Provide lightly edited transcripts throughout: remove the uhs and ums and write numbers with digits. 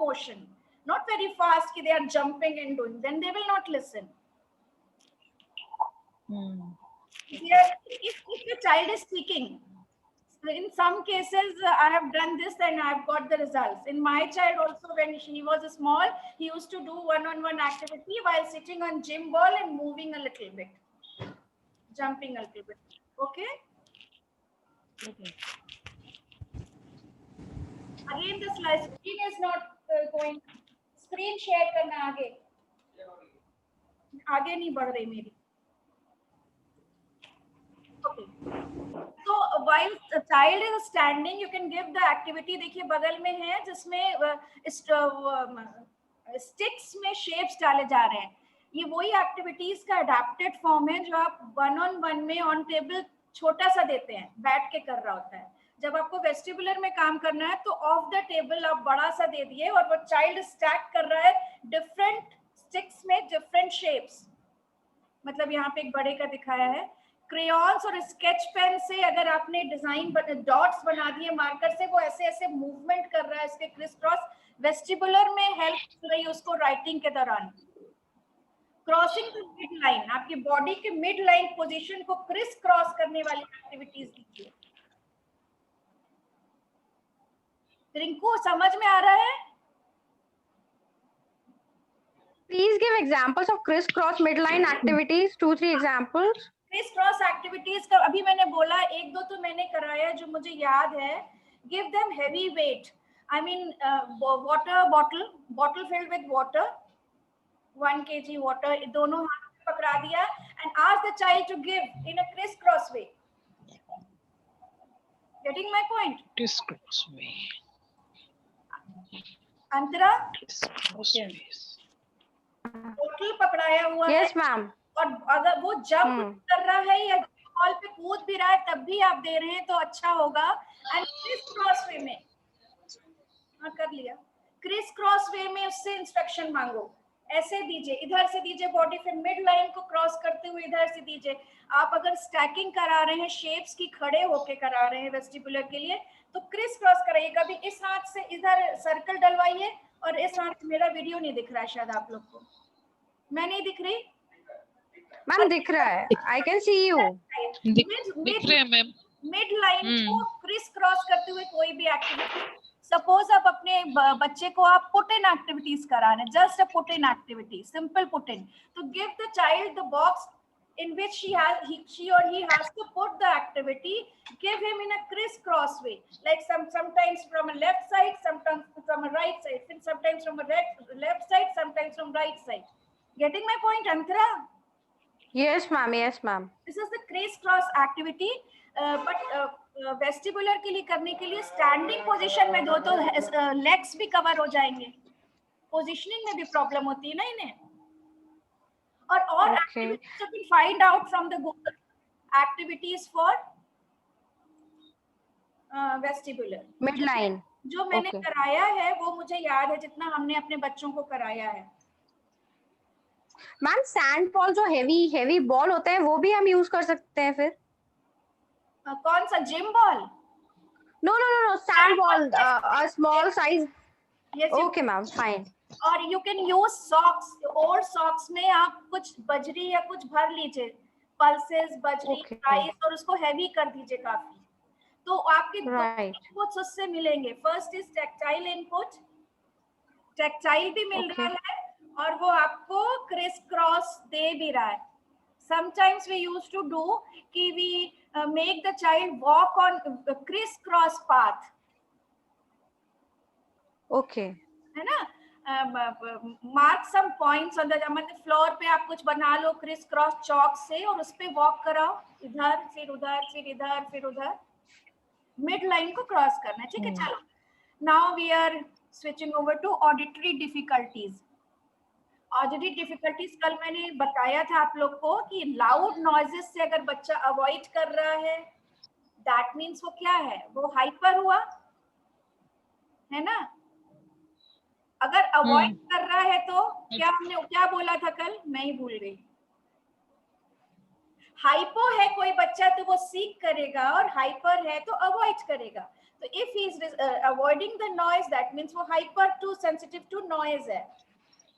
motion, not very fast ki they are jumping and doing, then they will not listen. If the child is seeking, in some cases I have done this and I have got the results. In my child also, when he was small, he used to do one-on-one activity while sitting on gym ball and moving a little bit, jumping a little bit. Okay. Again, the screen is not going. Screen share करना आगे नहीं बढ़ रही मेरी. Okay. So while a child is standing, you can give the activity. देखिए बगल में है जिसमें sticks में shapes डाले जा रहे हैं. ये वही activities का adapted form है जो आप one-on-one में on table छोटा सा देते हैं, बैठ के कर रहा होता है. जब आपको वेस्टिबुलर में काम करना है तो ऑफ द टेबल आप बड़ा सा दे दिए और वो चाइल्ड स्टैक कर रहा है डिफरेंट स्टिक्स में डिफरेंट शेप्स. मतलब यहाँ पे एक बड़े का दिखाया है. क्रेयॉन्स और स्केच पेन से अगर आपने डिजाइन डॉट्स बना दिए मार्कर से, वो ऐसे ऐसे मूवमेंट कर रहा है इसके क्रिस क्रॉस. वेस्टिबुलर में हेल्प कर रही है उसको राइटिंग के दौरान. क्रॉसिंग द मिड लाइन, आपकी बॉडी के मिड लाइन पोजीशन को क्रिस क्रॉस करने वाली एक्टिविटीज दीजिए. रिंकू समझ में आ रहा है? Please give examples of criss-cross midline activities. 2-3 examples. Criss cross activities का अभी मैंने बोला, एक दो तो मैंने कराया जो मुझे याद है. Give them heavy weight. I mean water bottle filled with water, 1 kg water, दोनों हाथ में पकड़ा दिया and ask the child to give in a criss cross way. Getting my point? Criss cross way. Antara Yes. बोतल पकड़ाया हुआ Yes, है ma'am. और अगर वो जंप कर रहा है या बॉल पे कूद भी रहा है तब भी आप दे रहे हैं तो अच्छा होगा. एंड क्रिस क्रॉस वे में, हाँ कर लिया, क्रिस क्रॉस वे में उससे इंस्ट्रक्शन मांगो. ऐसे दीजिए, इधर से दीजिए बॉडी, फिर मिड लाइन को क्रॉस करते हुए इधर से दीजिए. आप अगर स्टैकिंग करा रहे हैं, शेप्स की खड़े होके करा रहे हैं वेस्टिबुलर के लिए, तो क्रिस क्रॉस कराइए. कभी इस हाथ से इधर सर्कल डलवाइए और इस हाथ से, मेरा वीडियो नहीं दिख रहा है शायद आप लोग को, मैं नहीं दिख रही मैम दिख रहा है. I can see you. दिख रहे हैं मैम. मिड लाइन को क्रिस क्रॉस करते हुए कोई भी एक्टिविटी. सपोज आप अपने बच्चे को आप पुट इन एक्टिविटीज करा रहे हैं, just a put in activity, simple put in, तो give the child the box in which she or he has to put the activity. Give him in a criss-cross way, like sometimes from a left side, sometimes from a right side, sometimes from a left side, sometimes from right side. Getting my point, Antara? Yes, ma'am. Yes, ma'am. This is the criss-cross activity. But vestibular के लिए करने के लिए standing position में दो तो legs भी cover हो जाएंगे. पोजीशनिंग में भी प्रॉब्लम होती है ना इन्हें. और activities you can find out from the Google, activities for vestibular Midline. जो मैंने कराया है वो मुझे याद है जितना हमने अपने बच्चों को कराया है. मैम सैंड बॉल जो हेवी बॉल होता है वो भी हम यूज कर सकते हैं फिर? कौन सा, gym ball? No, sand ball, a small size. Yes. Okay, ma'am, fine. और you can use socks. Old socks में आप कुछ बजरी या कुछ भर लीजिए, पल्सेस, बजरी, राइस, और उसको हैवी कर दीजिए काफी, तो आपके इनपुट्स उससे मिलेंगे. First is tactile input, tactile भी मिल रहा है और वो आपको क्रिस क्रॉस दे भी रहा है. Sometimes we used to do कि we make the child walk on a criss-cross path. Okay. है ना? Mark some points on the, मतलब फ्लोर पे आप कुछ बना लो क्रिस क्रॉस चॉक से और उस पे वॉक कराओ, इधर फिर उधर फिर इधर फिर उधर, मिड लाइन को क्रॉस करना है. ठीक है, चलो. Now we are switching over to auditory difficulties. Auditory difficulties कल मैंने बताया था आप लोग को कि लाउड नॉइजेस से अगर बच्चा अवॉइड कर रहा है, दैट मीन्स वो क्या है, वो हाइपर हुआ है ना. अगर अवॉइड कर रहा है तो क्या हमने क्या बोला था कल, मैं ही भूल गई. हाइपो है कोई बच्चा तो वो सीक करेगा और हाइपर है तो अवॉइड करेगा. तो तो if he is avoiding the noise, that means वो hyper to sensitive to noise है.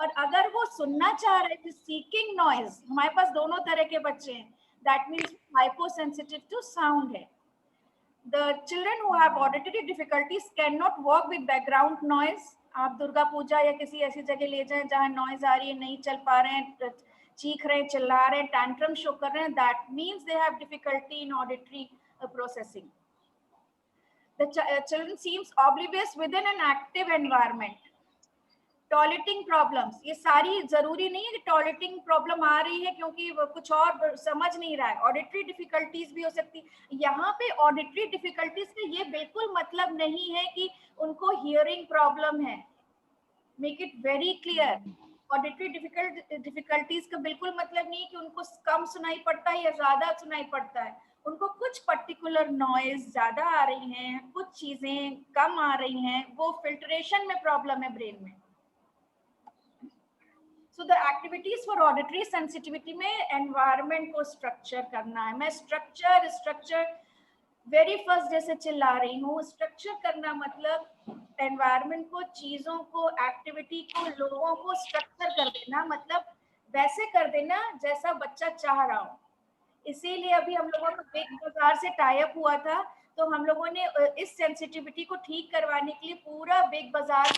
और अगर वो सुनना चाह रहे हैं, seeking noise, हमारे पास दोनों तरह के बच्चे हैं, that means hyposensitive to sound है. The children who have auditory difficulties cannot work with background noise. आप दुर्गा पूजा या किसी ऐसी जगह ले जाएं जहाँ noise आ रही है, नहीं चल पा रहे हैं, चीख रहे हैं, चिल्ला रहे हैं, tantrum show कर रहे हैं, that means they have difficulty in auditory processing. The children seems oblivious within an active environment. Tolerating problems, ये सारी जरूरी नहीं है कि tolerating problem आ रही है क्योंकि वो कुछ और समझ नहीं रहा है. Auditory difficulties भी हो सकती है. यहाँ पे auditory difficulties का ये बिल्कुल मतलब नहीं है कि उनको hearing problem है. Make it very clear. Auditory difficulties का बिल्कुल मतलब नहीं है कि उनको कम सुनाई पड़ता है या ज्यादा सुनाई पड़ता है. उनको कुछ पर्टिकुलर नॉइज ज्यादा आ रही हैं, कुछ चीजें कम आ रही हैं, वो फिल्ट्रेशन में प्रॉब्लम है ब्रेन में. So the activities for auditory sensitivity में एनवायरनमेंट को स्ट्रक्चर करना है. मैं स्ट्रक्चर वेरी फर्स्ट जैसे चिल्ला रही हूँ, स्ट्रक्चर करना मतलब एनवायरनमेंट को, चीजों को, एक्टिविटी को, लोगों को स्ट्रक्चर कर देना, मतलब वैसे कर देना जैसा बच्चा चाह रहा हो. इसीलिए अभी हम लोगों का बिग बाजार से टाई अप हुआ था, तो हम लोगों ने इस सेंसिटिविटी को ठीक करवाने के लिए पूरा बिग बाजार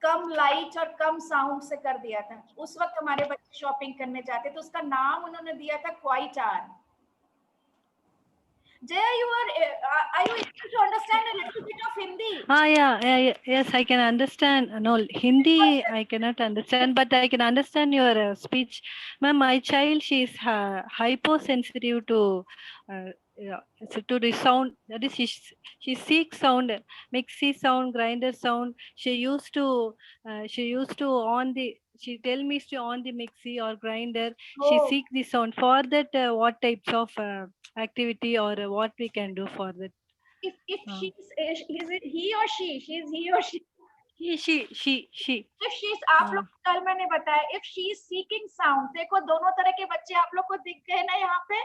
कम लाइट और कम साउंड से कर दिया था. उस वक्त हमारे बच्चे शॉपिंग करने जाते तो उसका नाम उन्होंने दिया था quite are. Jaya, are you able to understand a little bit of Hindi? Yes, I can understand. No, Hindi I cannot understand, but I can understand your speech. Ma'am, my child, she is hyposensitive to to the sound. That is, she seeks sound, mixie sound, grinder sound. She used to on the. She tell me to on the mixie or grinder. She Oh. seek the sound. For that, what types of activity or what we can do for that? If is it he or she? She's he or she? She. If she's, आप लोग कल मैंने बताया, if she is seeking sound, देखो दोनों तरह के बच्चे आप लोग को दिख गए ना यहाँ पे.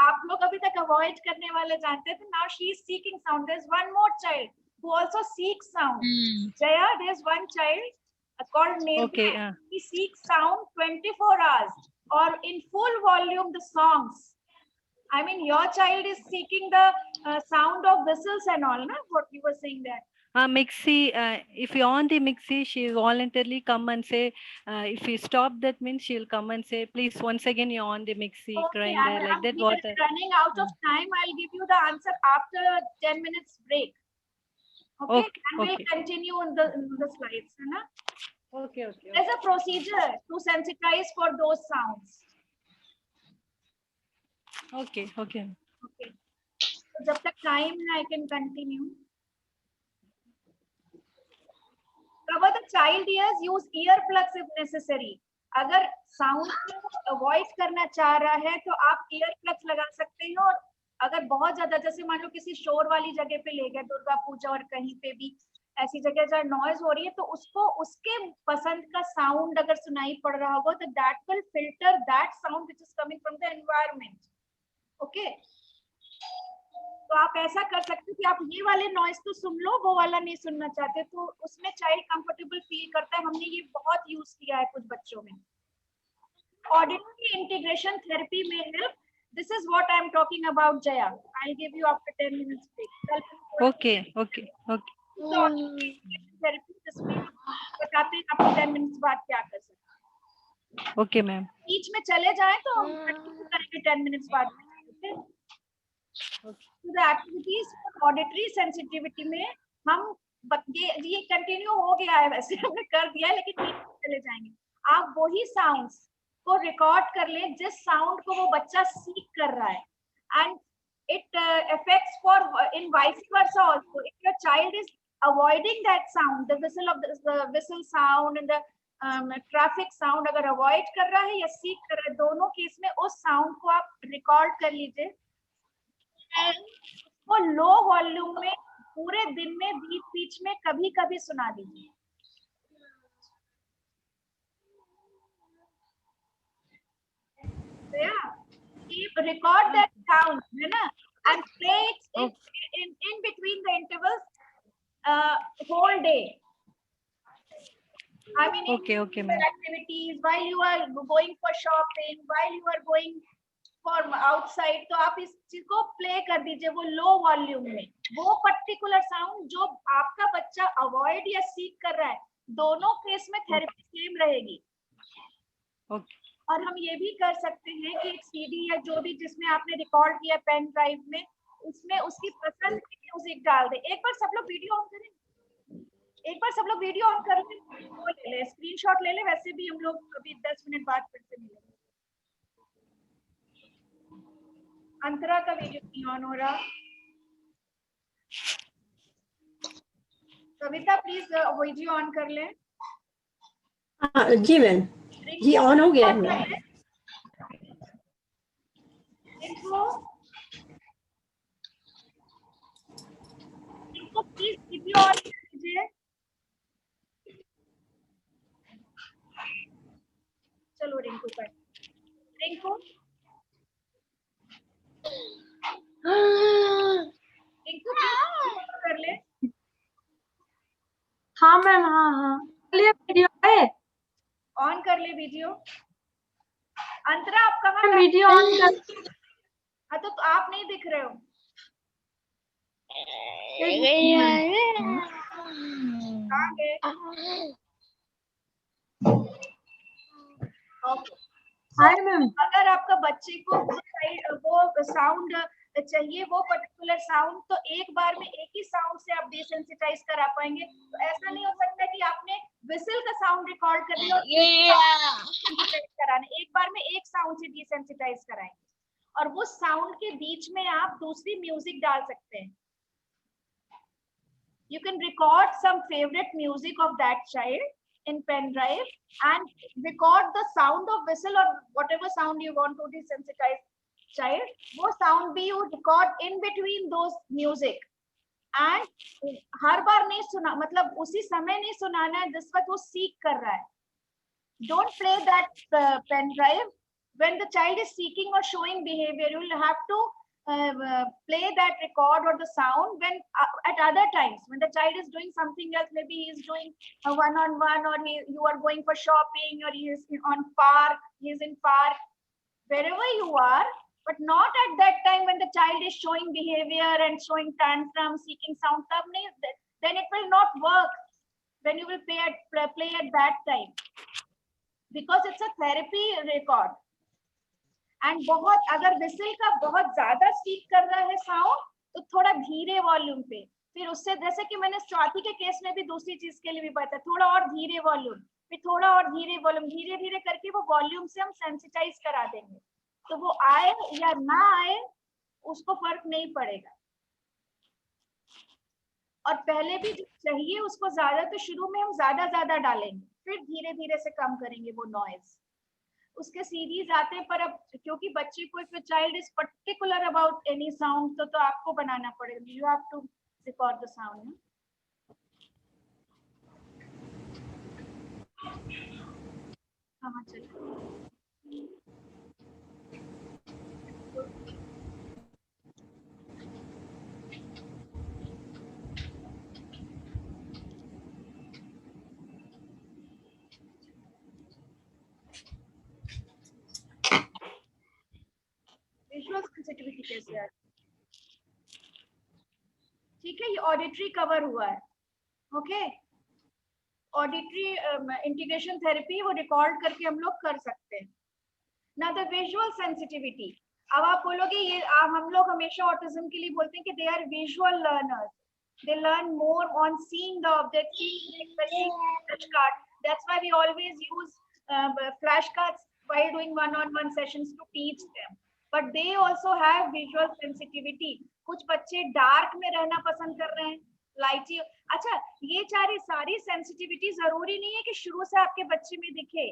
आप लोग अभी तक अवॉइड करने वाले जानते थे. Now she is seeking sound. There's one more child who also seeks sound. Jaya, there's one child called Neva. Okay. He seeks sound 24 hours or in full volume the songs. I mean, your child is seeking the sound of whistles and all, na? What you were saying there. Mixie, if you on the mixie, she voluntarily come and say, if you stop, that means she'll come and say, please, once again, you're on the mixie, Okay, grinder, like that. What? Running out of time, I'll give you the answer after 10 minutes break. Okay, and we'll continue in the slides, na? Okay. There's a procedure to sensitize for those sounds. Okay. So जब तक time है, I can continue. Cover the child ears. Use earplugs if necessary. अगर sound को avoid करना चाह रहा है तो आप earplugs लगा सकते हो. और अगर बहुत ज्यादा, जैसे मान लो किसी शोर वाली जगह पे ले गए, दुर्गा पूजा और कहीं पे भी ऐसी जगह जहाँ नॉइज हो रही है, तो उसको उसके पसंद का साउंड अगर सुनाई पड़ रहा होगा तो that will filter that sound which is coming from the environment. Okay, तो आप ऐसा कर सकते हो कि आप ये वाले नॉइज तो सुन लो, वो वाला नहीं सुनना चाहते, तो उसमें चाइल्ड कंफर्टेबल फील करता है. हमने ये बहुत यूज किया है कुछ बच्चों में. ऑडिटरी इंटीग्रेशन थेरेपी में help. This is what I am talking about. Jaya, I will give you after 10 minutes break. Okay. Therapy जिसमें बताते हैं आपको 10 मिनट्स बाद क्या कर सकते हैं. Okay, ma'am. बीच में चले जाए तो हम कंटिन्यू करेंगे 10 मिनट्स बाद. तो the activities for auditory sensitivity में हम ये कंटिन्यू हो गया है, वैसे हमने कर दिया है, लेकिन चले जाएंगे. आप वही साउंड्स को रिकॉर्ड कर लें जिस साउंड को वो बच्चा सीख कर रहा है. And it affects for in vice versa also. If your child is avoiding that sound, the whistle sound and the traffic sound अगर अवॉइड कर रहा है या सीख कर रहा है, दोनों केस में उस साउंड को आप रिकॉर्ड कर लीजिए. वो लो वॉल्यूम में पूरे दिन में बीच में कभी सुना दीजिए. रिकॉर्ड दैट साउंड, है ना. and play it in between the intervals whole day. I mean, Okay, okay, ma'am. activities while you are going for shopping, while you are going for outside, तो आप इस चीज को प्ले कर दीजिए वो लो वॉल्यूम में. वो पर्टिकुलर साउंड जो आपका बच्चा अवॉइड या सीख कर रहा है, दोनों केस में थेरेपी सेम रहेगी. Okay. और हम ये भी कर सकते हैं कि एक सीडी या जो भी जिसमें आपने रिकॉर्ड किया पेन ड्राइव में, उसमें उसकी पसंद की म्यूजिक डाल दे. एक बार सब लोग वीडियो ऑन करें, एक बार सब लोग वीडियो ऑन कर ले, वो ले ले, स्क्रीनशॉट ले ले. वैसे भी हम लोग अभी 10 मिनट बाद फिर से मिलेंगे. अंतरा का वीडियो नहीं ऑन हो रहा. कविता प्लीज वीडियो ऑन कर ले. जी मैम, जी ऑन हो गया है मैम. इनको प्लीज वीडियो ऑन कीजिए. चलो रिंकू कर, रिंकू रिंकू कर ले. हाँ मैम, हाँ वीडियो है, ऑन कर ले वीडियो. अंतरा आप कहाँ वीडियो ऑन कर. हाँ तो आप नहीं दिख रहे हो. कहाँ गए? Hi ma'am. अगर आपका बच्चे को वो साउंड चाहिए, वो पर्टिकुलर साउंड, तो एक बार में एक ही साउंड से आप डिसेंसिटाइज करा पाएंगे. तो ऐसा नहीं हो सकता कि आपने विसल का साउंड रिकॉर्ड कर दिया और कराने, एक बार में एक साउंड से डिसेंसिटाइज कराएंगे. और वो साउंड के बीच में आप दूसरी म्यूजिक डाल सकते हैं. You can record some favorite music of that child in pen drive and record the sound of whistle or whatever sound you want to desensitize child. वो sound भी you record in between those music and हर बार नहीं सुना, मतलब उसी समय नहीं सुनाना है जिस वक्त वो सीख कर रहा है. Don't play that pen drive when the child is seeking or showing behavior. You will have to play that record or the sound when at other times when the child is doing something else. Maybe he is doing a one-on-one, or you are going for shopping, or he is on park, he is in park, wherever you are, but not at that time when the child is showing behavior and showing tantrum, seeking sound. Then it will not work when you will play at that time, because it's a therapy record. And बहुत अगर whistle का बहुत ज्यादा सीख कर रहा है sound, तो थोड़ा धीरे वॉल्यूम पे, फिर उससे जैसे कि मैंने स्वाति के केस में भी दूसरी चीज के लिए भी बताया, थोड़ा और धीरे वॉल्यूम, फिर थोड़ा और धीरे वॉल्यूम, धीरे धीरे करके वो वॉल्यूम से हम सेंसिटाइज करा देंगे. तो वो आए या ना आए उसको फर्क नहीं पड़ेगा. और पहले भी जो चाहिए उसको ज्यादा, तो शुरू में हम ज्यादा डालेंगे, फिर धीरे धीरे से कम करेंगे वो नॉइज. उसके सीरीज आते हैं, पर अब क्योंकि बच्चे को if child is particular about any sound, तो आपको बनाना पड़ेगा. You have to record the sound. हाँ चलो. विजुअल सेंसिटिविटी कैसे है? ठीक है, ये ऑडिटरी कवर हुआ है. ओके, ऑडिटरी इंटीग्रेशन थेरेपी वो रिकॉर्ड करके हम लोग कर सकते हैं ना. द विजुअल सेंसिटिविटी, अब आप बोलोगे ये हम लोग हमेशा ऑटिज्म के लिए बोलते हैं कि they are visual learners, they learn more on seeing the object, seeing flash card. That's why we always use flash cards while doing one-on-one sessions to teach them. But they also have visual sensitivity. कुछ बच्चे dark में रहना पसंद कर रहे हैं, लाइटी. अच्छा, ये सारी सेंसिटिविटी जरूरी नहीं है कि शुरू से आपके बच्चे में दिखे.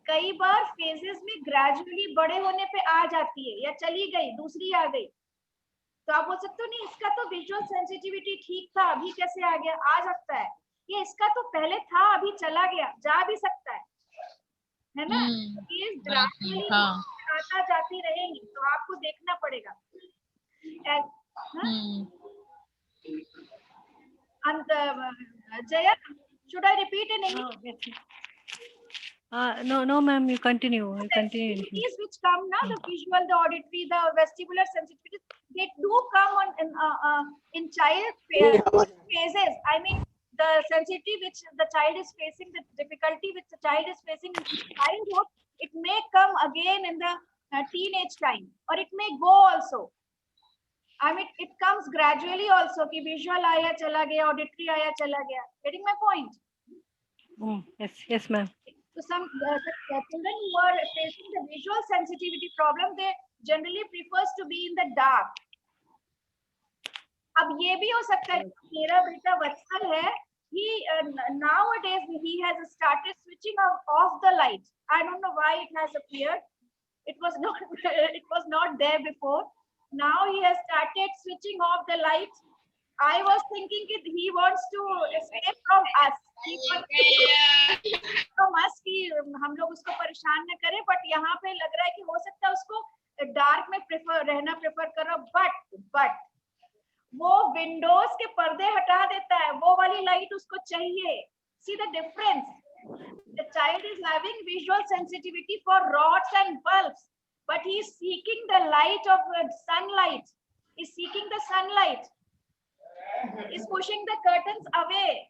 कई बार फेजेस में ग्रेजुअली बड़े होने पे आ जाती है, या चली गई दूसरी आ गई, तो आप बोल सकते हो नहीं इसका तो विजुअल सेंसिटिविटी ठीक था, अभी कैसे आ गया. आ सकता है. ये इसका तो पहले था, अभी चला गया, जा भी सकता है ना. ये ग्रेजुअली आता जाती रहेंगी, तो आपको देखना पड़ेगा. And, Hmm. and Jaya, should I repeat in English? Oh, yes. No, ma'am. You continue. You continue. in Hindi. Sensitivities which come now, the visual, the auditory, the vestibular sensitivities, they do come on in child phases. I mean, the sensitivity which the child is facing, the difficulty which the child is facing in childhood, it may come again in the teenage time, or it may go also. I mean, it comes gradually also. कि visual आया चला गया, auditory आया चला गया. Getting my point? Yes, ma'am. So some the children who are facing the visual sensitivity problem, they generally prefers to be in the dark. अब ये भी हो सकता है मेरा बेटा वत्सल है, he nowadays he has started switching off the light. I don't know why it has appeared. It was not there before. Now he has started switching off the light. I was thinking that he wants to escape from us. He wants from us कि हम लोग उसको परेशान न करें, but यहाँ पे लग रहा है कि हो सकता है उसको डार्क में रहना प्रेफर कर रहा, but वो विंडोज के पर्दे हटा देता है, वो वाली लाइट उसको चाहिए. See the difference. The child is having visual sensitivity for rods and bulbs, but he is seeking the light of sunlight. Is seeking the sunlight. Is pushing the curtains away.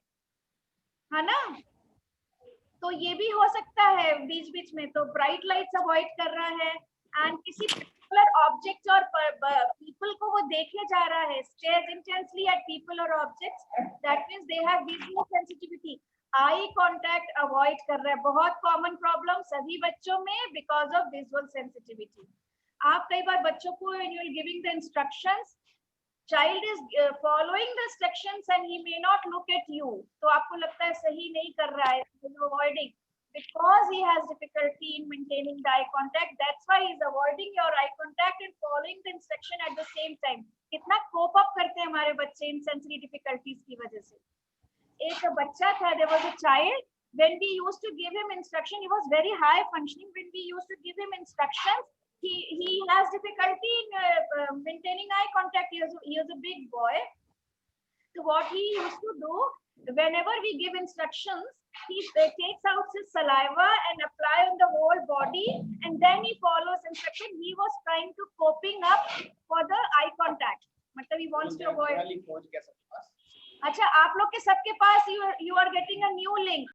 है ना? तो ये भी हो सकता है बीच में, तो ब्राइट लाइट्स अवॉइड कर रहा है, एंड किसी पर्टिकुलर ऑब्जेक्ट और पीपल को वो देखे जा रहा है, स्टेयर्स इंटेंसली एट पीपल और objects, that means they have visual sensitivity. Eye contact avoid कर रहा है, बहुत कॉमन प्रॉब्लम सभी बच्चों में बिकॉज ऑफ विजुअल सेंसिटिविटी. आप कई बार बच्चों को when you are giving the instructions, child is following the instructions and he may not look at you, तो आपको लगता है सही नहीं कर रहा है, avoiding because he has difficulty in maintaining the eye contact. That's why he is avoiding your eye contact and following the instruction at the same time. कितना cope up करते हैं हमारे बच्चे इन sensory difficulties की वजह से. एक बच्चा था, there was a child, when we used to give him instruction, he was very high functioning. When we used to give him instructions, he has difficulty in maintaining eye contact. He is a big boy. So what he used to do, whenever we give instructions, he takes out his saliva and apply on the whole body, and then he follows instruction. He was trying to coping up for the eye contact. मतलब he wants to avoid. अच्छा, आप लोग के सबके पास you are getting a new link.